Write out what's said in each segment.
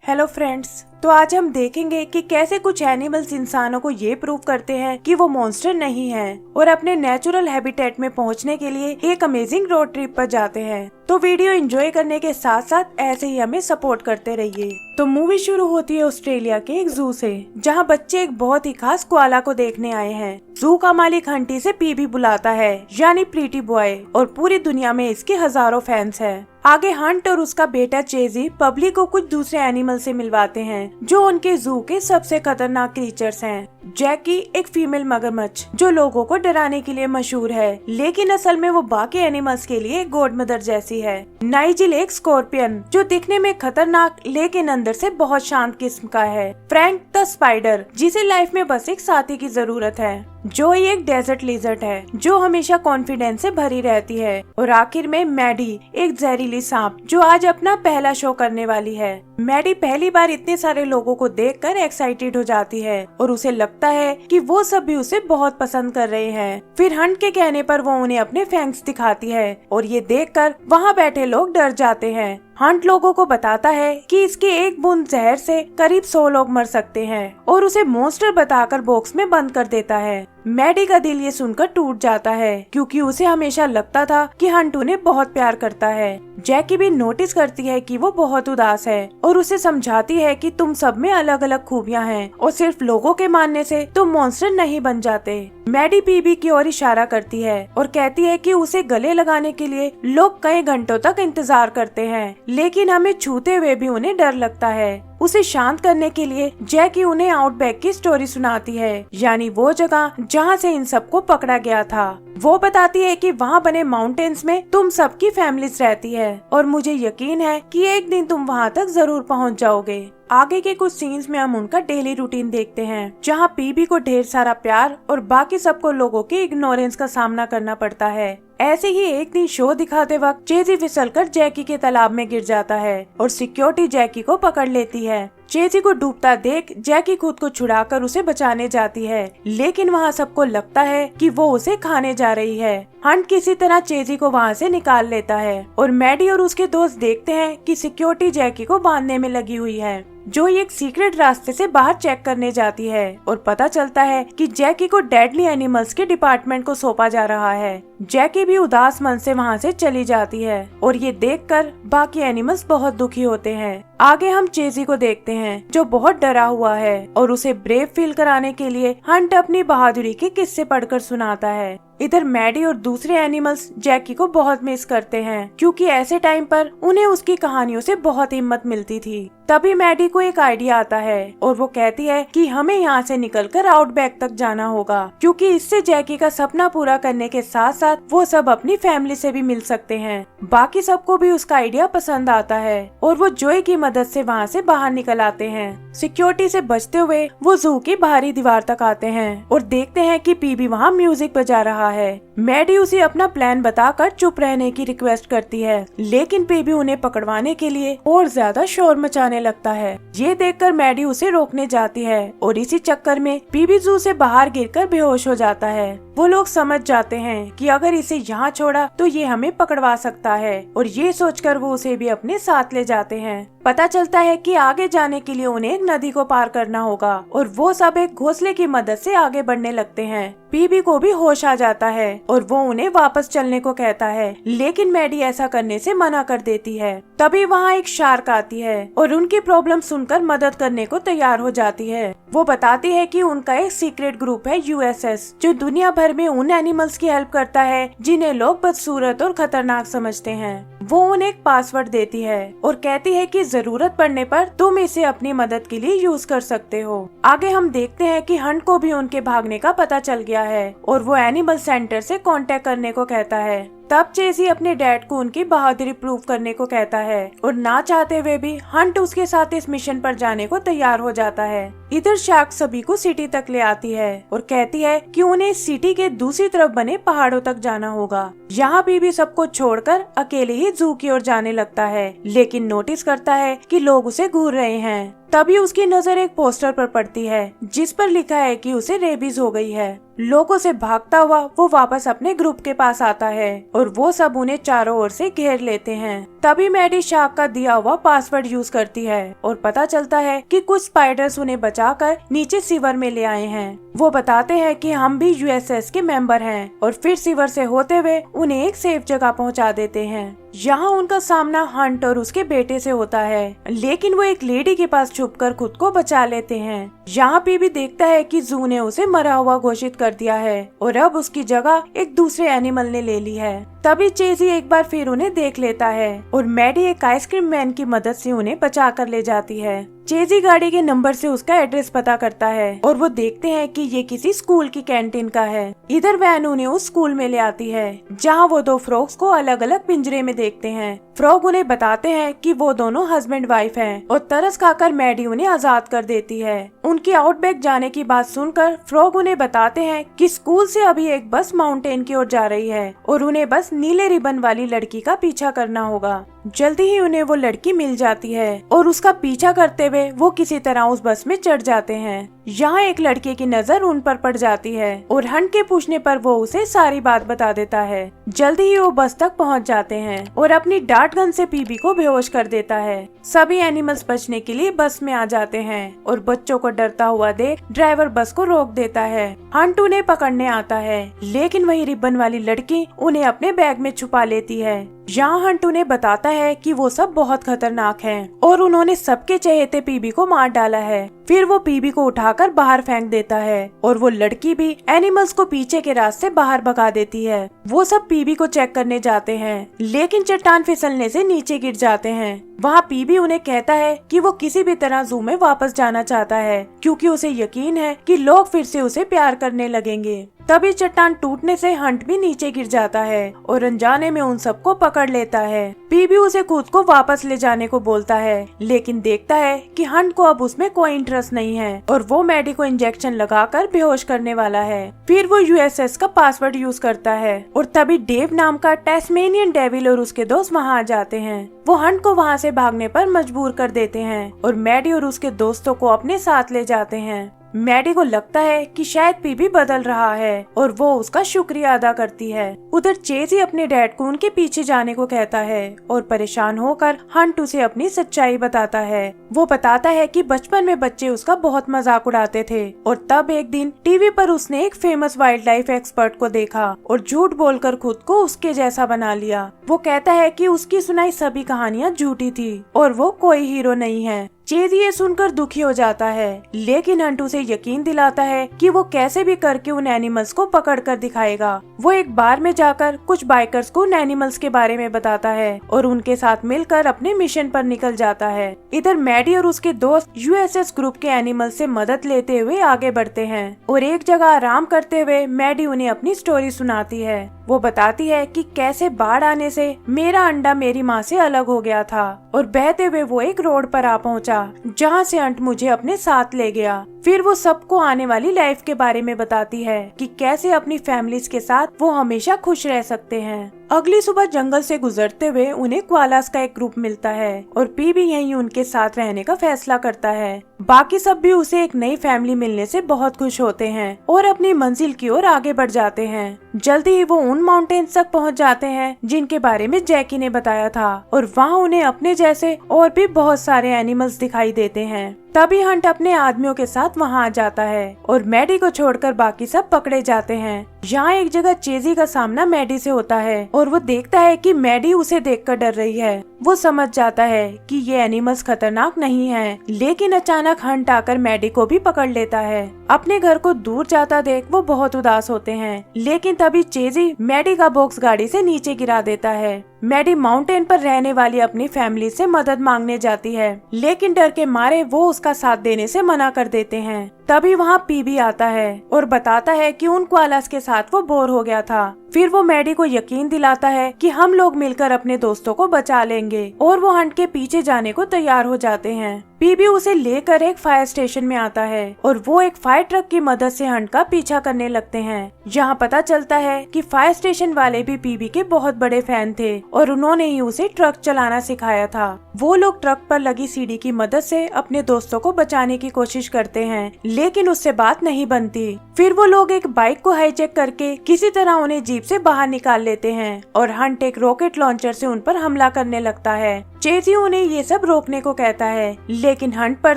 Hello friends, तो आज हम देखेंगे कि कैसे कुछ एनिमल्स इंसानों को ये प्रूव करते हैं कि वो मॉन्स्टर नहीं है और अपने नेचुरल हैबिटेट में पहुंचने के लिए एक अमेजिंग रोड ट्रिप पर जाते हैं। तो वीडियो एंजॉय करने के साथ साथ ऐसे ही हमें सपोर्ट करते रहिए। तो मूवी शुरू होती है ऑस्ट्रेलिया के एक जू से, जहां बच्चे एक बहुत ही खास कोआला को देखने आए हैं। जू का मालिक हंटी से पीबी बुलाता है, यानी प्रीटी बॉय, और पूरी दुनिया में इसके हजारों फैंस हैं। आगे हंट और उसका बेटा चेजी पब्लिक को कुछ दूसरे एनिमल से मिलवाते हैं जो उनके जू के सबसे खतरनाक क्रीचर्स हैं। जैकी एक फीमेल मगरमच्छ जो लोगों को डराने के लिए मशहूर है, लेकिन असल में वो बाकी एनिमल्स के लिए गॉड मदर जैसी है। नाइजिल एक स्कॉर्पियन जो दिखने में खतरनाक लेकिन अंदर से बहुत शांत किस्म का है। फ्रैंक द स्पाइडर जिसे लाइफ में बस एक साथी की जरूरत है। जोई एक डेजर्ट लिजर्ट है जो हमेशा कॉन्फिडेंस से भरी रहती है। और आखिर में मैडी एक जहरीली सांप जो आज अपना पहला शो करने वाली है। मैडी पहली बार इतने सारे लोगों को देखकर एक्साइटेड हो जाती है और उसे लगता है कि वो सब भी उसे बहुत पसंद कर रहे हैं। फिर हंट के कहने पर वो उन्हें अपने फैंक्स दिखाती है और ये देखकर वहाँ बैठे लोग डर जाते हैं। हंट लोगों को बताता है कि इसके एक बूंद जहर से करीब 100 लोग मर सकते हैं और उसे मॉन्स्टर बताकर बॉक्स में बंद कर देता है। मैडी का दिल ये सुनकर टूट जाता है क्योंकि उसे हमेशा लगता था कि हंट उन्हें बहुत प्यार करता है। जैकी भी नोटिस करती है कि वो बहुत उदास है और उसे समझाती है कि तुम सब में अलग अलग खूबियां हैं और सिर्फ लोगों के मानने से तुम मॉन्स्टर नहीं बन जाते। मैडी पीबी की ओर इशारा करती है और कहती है कि उसे गले लगाने के लिए लोग कई घंटों तक इंतजार करते हैं, लेकिन हमें छूते हुए भी उन्हें डर लगता है। उसे शांत करने के लिए जैकी उन्हें आउटबैक की स्टोरी सुनाती है, यानी वो जगह जहाँ से इन सबको पकड़ा गया था। वो बताती है कि वहाँ बने माउंटेन्स में तुम सबकी फैमिलीज रहती है और मुझे यकीन है कि एक दिन तुम वहाँ तक जरूर पहुँच जाओगे। आगे के कुछ सीन्स में हम उनका डेली रूटीन देखते हैं, जहाँ पीबी को ढेर सारा प्यार और बाकी सबको लोगों की इग्नोरेंस का सामना करना पड़ता है। ऐसे ही एक दिन शो दिखाते वक्त चेजी फिसलकर जैकी के तालाब में गिर जाता है और सिक्योरिटी जैकी को पकड़ लेती है। चेजी को डूबता देख जैकी खुद को छुड़ाकर उसे बचाने जाती है, लेकिन वहाँ सबको लगता है कि वो उसे खाने जा रही है। हंट किसी तरह चेजी को वहाँ से निकाल लेता है और मैडी और उसके दोस्त देखते हैं कि सिक्योरिटी जैकी को बांधने में लगी हुई है। जो एक सीक्रेट रास्ते से बाहर चेक करने जाती है और पता चलता है कि जैकी को डेडली एनिमल्स के डिपार्टमेंट को सौंपा जा रहा है। जैकी भी उदास मन से वहाँ से चली जाती है और ये देखकर बाकी एनिमल्स बहुत दुखी होते हैं। आगे हम चेजी को देखते हैं जो बहुत डरा हुआ है और उसे ब्रेव फील कराने के लिए हंट अपनी बहादुरी के किस्से पढ़कर सुनाता है। इधर मैडी और दूसरे एनिमल्स जैकी को बहुत मिस करते हैं क्योंकि ऐसे टाइम पर उन्हें उसकी कहानियों से बहुत हिम्मत मिलती थी। तभी मैडी को एक आइडिया आता है और वो कहती है कि हमें यहाँ से निकलकर आउटबैक तक जाना होगा क्योंकि इससे जैकी का सपना पूरा करने के साथ साथ वो सब अपनी फैमिली से भी मिल सकते हैं। बाकी सबको भी उसका आइडिया पसंद आता है और वो जोई की मदद से वहाँ से बाहर निकल आते हैं। सिक्योरिटी से बचते हुए वो जू की बाहरी दीवार तक आते हैं और देखते हैं कि पीबी वहाँ म्यूजिक बजा रहा है। मैडी उसे अपना प्लान बताकर चुप रहने की रिक्वेस्ट करती है, लेकिन पीबी उन्हें पकड़वाने के लिए और ज्यादा शोर मचाने लगता है। ये देखकर मैडी उसे रोकने जाती है और इसी चक्कर में पीबी जू से बाहर गिरकर बेहोश हो जाता है। वो लोग समझ जाते हैं कि अगर इसे यहाँ छोड़ा तो ये हमें पकड़वा सकता है और ये सोचकर वो उसे भी अपने साथ ले जाते हैं। पता चलता है कि आगे जाने के लिए उन्हें एक नदी को पार करना होगा और वो सब एक घोंसले की मदद से आगे बढ़ने लगते हैं। पीबी को भी होश आ जाता है और वो उन्हें वापस चलने को कहता है, लेकिन मैडी ऐसा करने से मना कर देती है। तभी वहाँ एक शार्क आती है और उनकी प्रॉब्लम सुनकर मदद करने को तैयार हो जाती है। वो बताती है कि उनका एक सीक्रेट ग्रुप है यूएसएस, जो दुनिया भर में उन एनिमल्स की हेल्प करता है जिन्हें लोग बदसूरत और खतरनाक समझते हैं। वो उन्हें एक पासवर्ड देती है और कहती है कि जरूरत पड़ने पर तुम इसे अपनी मदद के लिए यूज कर सकते हो। आगे हम देखते हैं कि हंट को भी उनके भागने का पता चल गया है और वो एनिमल सेंटर से कांटेक्ट करने को कहता है। तब चेजी अपने डैड को उनकी बहादुरी प्रूव करने को कहता है और ना चाहते हुए भी हंट उसके साथ इस मिशन पर जाने को तैयार हो जाता है। इधर शार्क सभी को सिटी तक ले आती है और कहती है कि उन्हें सिटी के दूसरी तरफ बने पहाड़ों तक जाना होगा। यहाँ भी सबको छोड़कर अकेले ही जू की ओर जाने लगता है, लेकिन नोटिस करता है कि लोग उसे घूर रहे हैं। तभी उसकी नजर एक पोस्टर पर पड़ती है जिस पर लिखा है कि उसे रेबीज हो गई है। लोगों से भागता हुआ वो वापस अपने ग्रुप के पास आता है और वो सब उन्हें चारों ओर से घेर लेते हैं। तभी मैडी शार्क का दिया हुआ पासवर्ड यूज करती है और पता चलता है कि कुछ स्पाइडर्स उन्हें बचाकर नीचे सीवर में ले आए हैं। वो बताते हैं कि हम भी यूएसएस के मेंबर हैं और फिर सीवर से होते हुए उन्हें एक सेफ जगह पहुंचा देते हैं। यहाँ उनका सामना हंट और उसके बेटे से होता है, लेकिन वो एक लेडी के पास छुपकर खुद को बचा लेते हैं। यहाँ पीबी देखता है कि जू ने उसे मरा हुआ घोषित कर दिया है और अब उसकी जगह एक दूसरे एनिमल ने ले ली है। तभी चेजी एक बार फिर उन्हें देख लेता है और मैडी एक आइसक्रीम मैन की मदद से उन्हें बचा कर ले जाती है। चेजी गाड़ी के नंबर से उसका एड्रेस पता करता है और वो देखते हैं कि ये किसी स्कूल की कैंटीन का है। इधर वैन उन्हें उस स्कूल में ले आती है जहाँ वो दो फ्रॉग्स को अलग अलग पिंजरे में देखते हैं। फ्रॉग उन्हें बताते हैं कि वो दोनों हस्बैंड वाइफ हैं और तरस खाकर मैडी उन्हें आजाद कर देती है। उनकी आउटबैक जाने की बात सुनकर फ्रॉग उन्हें बताते हैं कि स्कूल से अभी एक बस माउंटेन की ओर जा रही है और उन्हें बस नीले रिबन वाली लड़की का पीछा करना होगा। जल्दी ही उन्हें वो लड़की मिल जाती है और उसका पीछा करते हुए वो किसी तरह उस बस में चढ़ जाते हैं। यहाँ एक लड़के की नजर उन पर पड़ जाती है और हंट के पूछने पर वो उसे सारी बात बता देता है। जल्दी ही वो बस तक पहुँच जाते हैं और अपनी डार्ट गन से पीबी को बेहोश कर देता है। सभी एनिमल्स बचने के लिए बस में आ जाते हैं और बच्चों को डरता हुआ देख ड्राइवर बस को रोक देता है। हंट उन्हें पकड़ने आता है, लेकिन वही रिबन वाली लड़की उन्हें अपने बैग में छुपा लेती है। यहाँ हंट उन्हें बताता है कि वो सब बहुत खतरनाक हैं और उन्होंने सबके चहेते पीबी को मार डाला है। फिर वो पीबी को उठाकर बाहर फेंक देता है और वो लड़की भी एनिमल्स को पीछे के रास्ते बाहर भगा देती है। वो सब पीबी को चेक करने जाते हैं, लेकिन चट्टान फिसलने से नीचे गिर जाते हैं। वहाँ पीबी उन्हें कहता है कि वो किसी भी तरह जू में वापस जाना चाहता है क्योंकि उसे यकीन है कि लोग फिर से उसे प्यार करने लगेंगे। तभी चट्टान टूटने से हंट भी नीचे गिर जाता है और अनजाने में उन सबको पकड़ लेता है। पीबी उसे खुद को वापस ले जाने को बोलता है, लेकिन देखता है कि हंट को अब उसमें कोई इंटरेस्ट नहीं है और वो मैडी को इंजेक्शन लगाकर बेहोश करने वाला है। फिर वो यूएसएस का पासवर्ड यूज करता है और तभी डेव नाम का टैस्मेनियन डेविल और उसके दोस्त वहाँ आ जाते हैं। वो हंट को वहाँ से भागने पर मजबूर कर देते हैं और मैडी और उसके दोस्तों को अपने साथ ले जाते हैं। मैडी को लगता है कि शायद पीबी बदल रहा है और वो उसका शुक्रिया अदा करती है। उधर चेजी अपने डैड को उनके पीछे जाने को कहता है और परेशान होकर हंट उसे अपनी सच्चाई बताता है। वो बताता है कि बचपन में बच्चे उसका बहुत मजाक उड़ाते थे और तब एक दिन टीवी पर उसने एक फेमस वाइल्ड लाइफ एक्सपर्ट को देखा और झूठ बोलकर खुद को उसके जैसा बना लिया। वो कहता है कि उसकी सुनाई सभी कहानियाँ झूठी थी और वो कोई हीरो नहीं है। चेजी ये सुनकर दुखी हो जाता है, लेकिन हंट उसे यकीन दिलाता है कि वो कैसे भी करके उन एनिमल्स को पकड़ कर दिखाएगा। वो एक बार में जाकर कुछ बाइकर्स को उन एनिमल्स के बारे में बताता है और उनके साथ मिलकर अपने मिशन पर निकल जाता है। इधर मैडी और उसके दोस्त यूएसएस ग्रुप के एनिमल्स से मदद लेते हुए आगे बढ़ते हैं और एक जगह आराम करते हुए मैडी उन्हें अपनी स्टोरी सुनाती है। वो बताती है कि कैसे बाढ़ आने से मेरा अंडा मेरी माँ से अलग हो गया था और बहते हुए वो एक रोड पर आ पहुँचा जहाँ से अंट मुझे अपने साथ ले गया। फिर वो सबको आने वाली लाइफ के बारे में बताती है कि कैसे अपनी फैमिलीज के साथ वो हमेशा खुश रह सकते हैं। अगली सुबह जंगल से गुजरते हुए उन्हें क्वालास का एक ग्रुप मिलता है और पीबी यहीं उनके साथ रहने का फैसला करता है। बाकी सब भी उसे एक नई फैमिली मिलने से बहुत खुश होते हैं और अपनी मंजिल की ओर आगे बढ़ जाते हैं। जल्दी ही वो उन माउंटेन्स तक पहुंच जाते हैं जिनके बारे में जैकी ने बताया था और वहाँ उन्हें अपने जैसे और भी बहुत सारे एनिमल्स दिखाई देते हैं। तभी हंट अपने आदमियों के साथ वहाँ आ जाता है और मैडी को छोड़कर बाकी सब पकड़े जाते हैं। यहाँ एक जगह चेजी का सामना मैडी से होता है और वो देखता है कि मैडी उसे देखकर डर रही है। वो समझ जाता है कि ये एनिमल्स खतरनाक नहीं हैं, लेकिन अचानक हंट आकर मैडी को भी पकड़ लेता है। अपने घर को दूर जाता देख वो बहुत उदास होते हैं, लेकिन तभी चेजी मैडी का बॉक्स गाड़ी से नीचे गिरा देता है। मैडी माउंटेन पर रहने वाली अपनी फैमिली से मदद मांगने जाती है, लेकिन डर के मारे वो उसका साथ देने से मना कर देते हैं। तभी वहाँ पीबी आता है और बताता है कि उन क्वालास के साथ वो बोर हो गया था। फिर वो मैडी को यकीन दिलाता है कि हम लोग मिलकर अपने दोस्तों को बचा लेंगे और वो हंट के पीछे जाने को तैयार हो जाते हैं। पीबी उसे लेकर एक फायर स्टेशन में आता है और वो एक फायर ट्रक की मदद से हंट का पीछा करने लगते हैं। यहाँ पता चलता है कि फायर स्टेशन वाले भी पीबी के बहुत बड़े फैन थे और उन्होंने ही उसे ट्रक चलाना सिखाया था। वो लोग ट्रक पर लगी सीढ़ी की मदद से अपने दोस्तों को बचाने की कोशिश करते हैं, लेकिन उससे बात नहीं बनती। फिर वो लोग एक बाइक को हाईजैक करके किसी तरह उन्हें जीप से बाहर निकाल लेते हैं और हंट एक रॉकेट लॉन्चर से उन पर हमला करने लगता है। चेजी उन्हें ये सब रोकने को कहता है, लेकिन हंट पर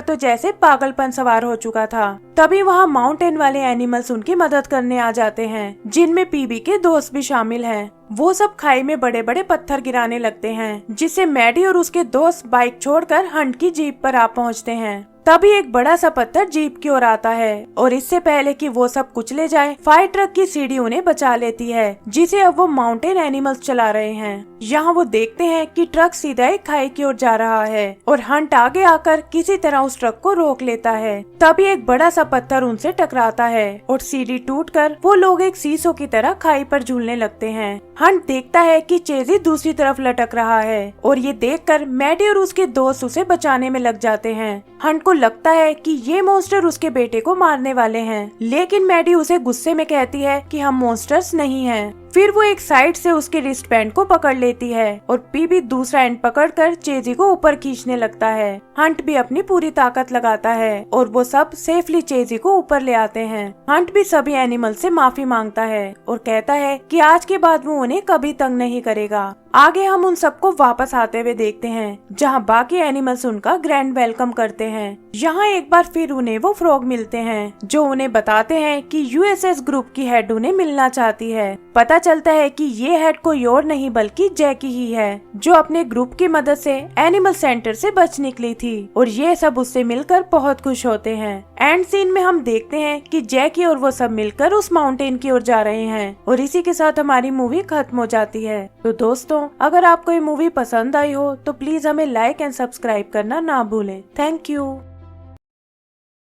तो जैसे पागलपन सवार हो चुका था। तभी वहाँ माउंटेन वाले एनिमल्स उनकी मदद करने आ जाते हैं, जिनमें पीबी के दोस्त भी शामिल हैं। वो सब खाई में बड़े बड़े पत्थर गिराने लगते हैं, जिससे मैडी और उसके दोस्त बाइक छोड़कर हंट की जीप पर आ पहुँचते हैं। तभी एक बड़ा सा पत्थर जीप की ओर आता है और इससे पहले कि वो सब कुचले जाए, फायर ट्रक की सीढ़ी उन्हें बचा लेती है, जिसे अब वो माउंटेन एनिमल्स चला रहे हैं। यहाँ वो देखते हैं कि ट्रक सीधा एक खाई की ओर जा रहा है और हंट आगे आकर किसी तरह उस ट्रक को रोक लेता है। तभी एक बड़ा सा पत्थर उनसे टकराता है और सीढ़ी टूटकर वो लोग एक सीसो की तरह खाई पर झूलने लगते हैं। हंट देखता है कि चेजी दूसरी तरफ लटक रहा है और ये देखकर मैडी और उसके दोस्त उसे बचाने में लग जाते हैं। हंट को लगता है कि ये मॉन्स्टर उसके बेटे को मारने वाले हैं, लेकिन मैडी उसे गुस्से में कहती है कि हम मॉन्स्टर्स नहीं हैं। फिर वो एक साइड से उसके रिस्ट बैंड को पकड़ लेती है और पीबी दूसरा एंड पकड़कर चेजी को ऊपर खींचने लगता है। हंट भी अपनी पूरी ताकत लगाता है और वो सब सेफली चेजी को ऊपर ले आते हैं। हंट भी सभी एनिमल से माफी मांगता है और कहता है कि आज के बाद वो उन्हें कभी तंग नहीं करेगा। आगे हम उन सबको वापस आते हुए देखते हैं, जहाँ बाकी एनिमल्स उनका ग्रैंड वेलकम करते हैं। यहाँ एक बार फिर उन्हें वो फ्रॉग मिलते हैं, जो उन्हें बताते हैं कि यूएसएस ग्रुप की हेड उन्हें मिलना चाहती है। पता चलता है कि ये हेड कोई और नहीं बल्कि जैकी ही है, जो अपने ग्रुप की मदद से एनिमल सेंटर से बच निकली थी और ये सब उससे मिलकर बहुत खुश होते हैं। एंड सीन में हम देखते हैं कि जैकी और वो सब मिलकर उस माउंटेन की ओर जा रहे हैं और इसी के साथ हमारी मूवी खत्म हो जाती है। तो दोस्तों, अगर आपको ये मूवी पसंद आई हो तो प्लीज हमें लाइक एंड सब्सक्राइब करना ना भूलें। Thank you.